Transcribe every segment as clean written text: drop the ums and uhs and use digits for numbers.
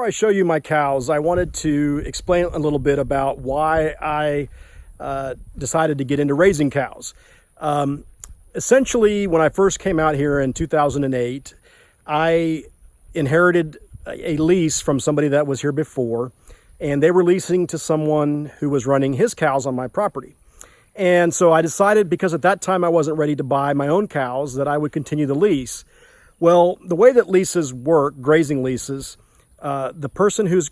I show you my cows, I wanted to explain a little bit about why I decided to get into raising cows. Essentially, when I first came out here in 2008, I inherited a lease from somebody that was here before, and they were leasing to someone who was running his cows on my property. And so I decided, because at that time I wasn't ready to buy my own cows, that I would continue the lease. Well, the way that leases work, grazing leases, the person who's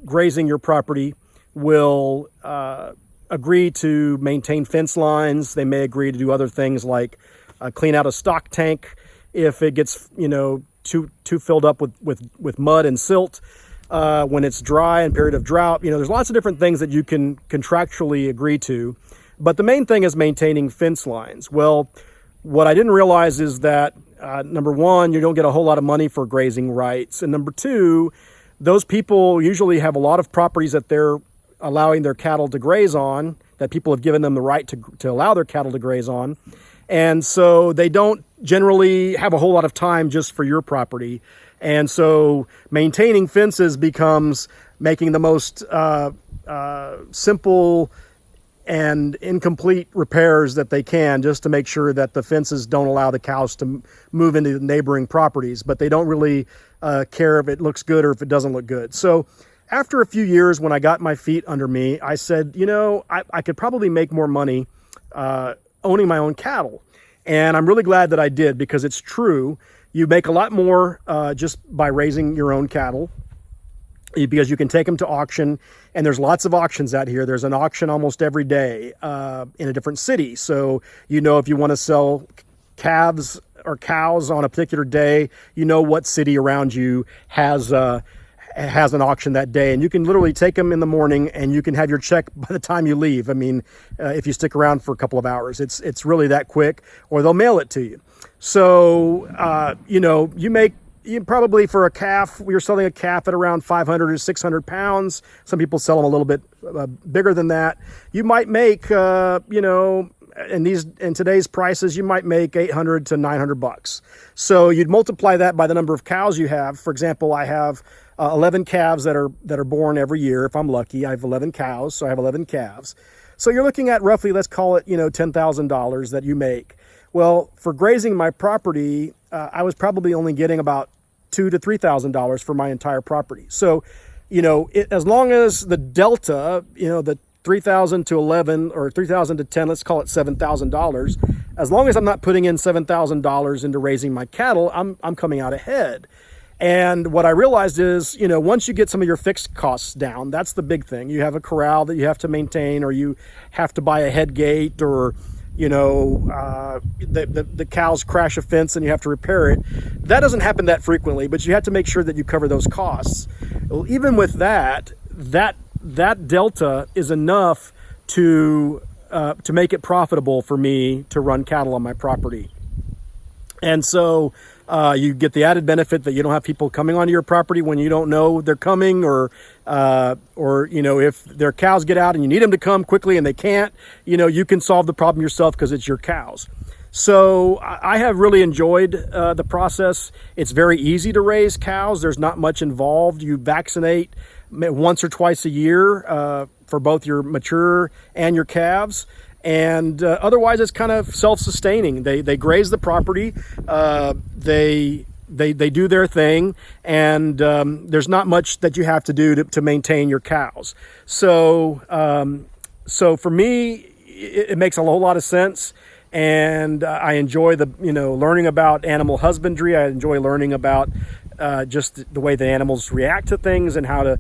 grazing your property will agree to maintain fence lines. They may agree to do other things like clean out a stock tank if it gets, too filled up with mud and silt. When it's dry and period of drought, there's lots of different things that you can contractually agree to. But the main thing is maintaining fence lines. Well, what I didn't realize is that, number one, you don't get a whole lot of money for grazing rights. And number two, those people usually have a lot of properties that they're allowing their cattle to graze on, that people have given them the right to allow their cattle to graze on. And so they don't generally have a whole lot of time just for your property. And so maintaining fences becomes making the most simple and incomplete repairs that they can, just to make sure that the fences don't allow the cows to move into the neighboring properties, but they don't really care if it looks good or if it doesn't look good. So after a few years, when I got my feet under me, I said, I could probably make more money owning my own cattle. And I'm really glad that I did, because it's true. You make a lot more just by raising your own cattle, because you can take them to auction, and there's lots of auctions out here. There's an auction almost every day in a different city. So, if you want to sell calves or cows on a particular day, what city around you has an auction that day, and you can literally take them in the morning and you can have your check by the time you leave. I mean, if you stick around for a couple of hours, it's really that quick, or they'll mail it to you. So, you probably, for a calf, you're selling a calf at around 500 or 600 pounds. Some people sell them a little bit bigger than that. You might make, in today's prices, you might make 800 to 900 bucks. So you'd multiply that by the number of cows you have. For example, I have 11 calves that are born every year. If I'm lucky, I have 11 cows, so I have 11 calves. So you're looking at roughly, let's call it, $10,000 that you make. Well, for grazing my property, I was probably only getting about $2,000 to $3,000 for my entire property. So, as long as the delta, the 3,000 to 11 or 3,000 to 10, let's call it $7,000. As long as I'm not putting in $7,000 into raising my cattle, I'm coming out ahead. And what I realized is, once you get some of your fixed costs down, that's the big thing. You have a corral that you have to maintain, or you have to buy a head gate, or the cows crash a fence and you have to repair it. That doesn't happen that frequently, but you have to make sure that you cover those costs. Well, even with that delta is enough to make it profitable for me to run cattle on my property. And so you get the added benefit that you don't have people coming onto your property when you don't know they're coming, or if their cows get out and you need them to come quickly and they can't, you can solve the problem yourself because it's your cows. So I have really enjoyed the process. It's very easy to raise cows. There's not much involved. You vaccinate once or twice a year for both your mature and your calves. And otherwise, it's kind of self-sustaining. They graze the property, they do their thing, and there's not much that you have to do to maintain your cows. So for me, it makes a whole lot of sense, and I enjoy learning about animal husbandry. I enjoy learning about just the way the animals react to things, and how to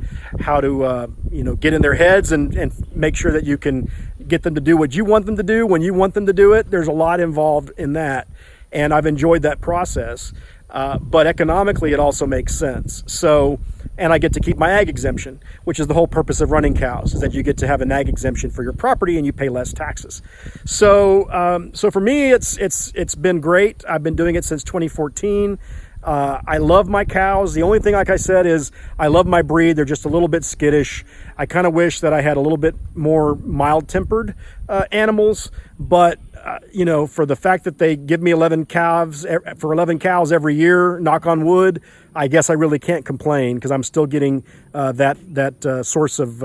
get in their heads and make sure that you can get them to do what you want them to do when you want them to do it. There's a lot involved in that, and I've enjoyed that process. But economically, it also makes sense. So, and I get to keep my ag exemption, which is the whole purpose of running cows, is that you get to have an ag exemption for your property and you pay less taxes. So, so for me, it's been great. I've been doing it since 2014. I love my cows. The only thing, like I said, is I love my breed. They're just a little bit skittish. I kind of wish that I had a little bit more mild-tempered animals, but you know, for the fact that they give me 11 calves for 11 cows every year, knock on wood, I guess I really can't complain, because I'm still getting that source of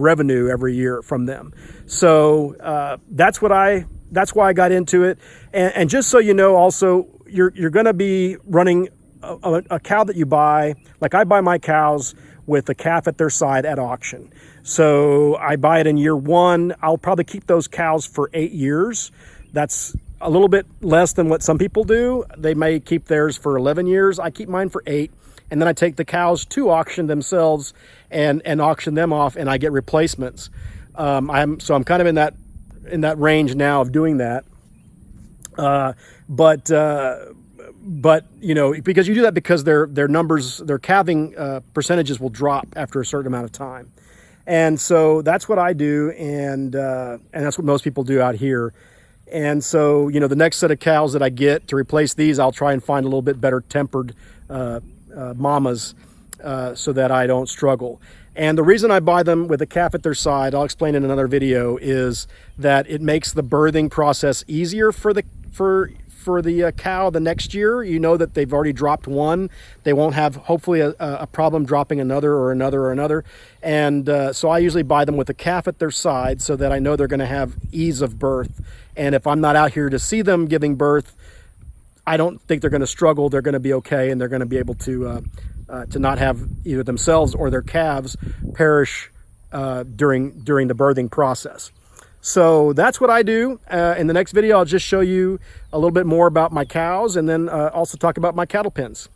revenue every year from them. So that's why I got into it. And just so you know, also, you're going to be running a cow that you buy. Like, I buy my cows with a calf at their side at auction. So I buy it in year 1. I'll probably keep those cows for 8 years. That's a little bit less than what some people do. They may keep theirs for 11 years. I keep mine for 8. And then I take the cows to auction themselves and auction them off, and I get replacements. I'm kind of in that range now of doing that. But you know, because you do that because their numbers, their calving percentages will drop after a certain amount of time. And so that's what I do, and that's what most people do out here. And so, you know, the next set of cows that I get to replace these, I'll try and find a little bit better tempered mamas so that I don't struggle. And the reason I buy them with a calf at their side, I'll explain in another video, is that it makes the birthing process easier for the cow the next year. You know that they've already dropped one. They won't have, hopefully, a problem dropping another or another or another. And so I usually buy them with a calf at their side so that I know they're going to have ease of birth. And if I'm not out here to see them giving birth, I don't think they're going to struggle. They're going to be okay, and they're going to be able to not have either themselves or their calves perish during the birthing process. So that's what I do. In the next video, I'll just show you a little bit more about my cows, and then also talk about my cattle pens.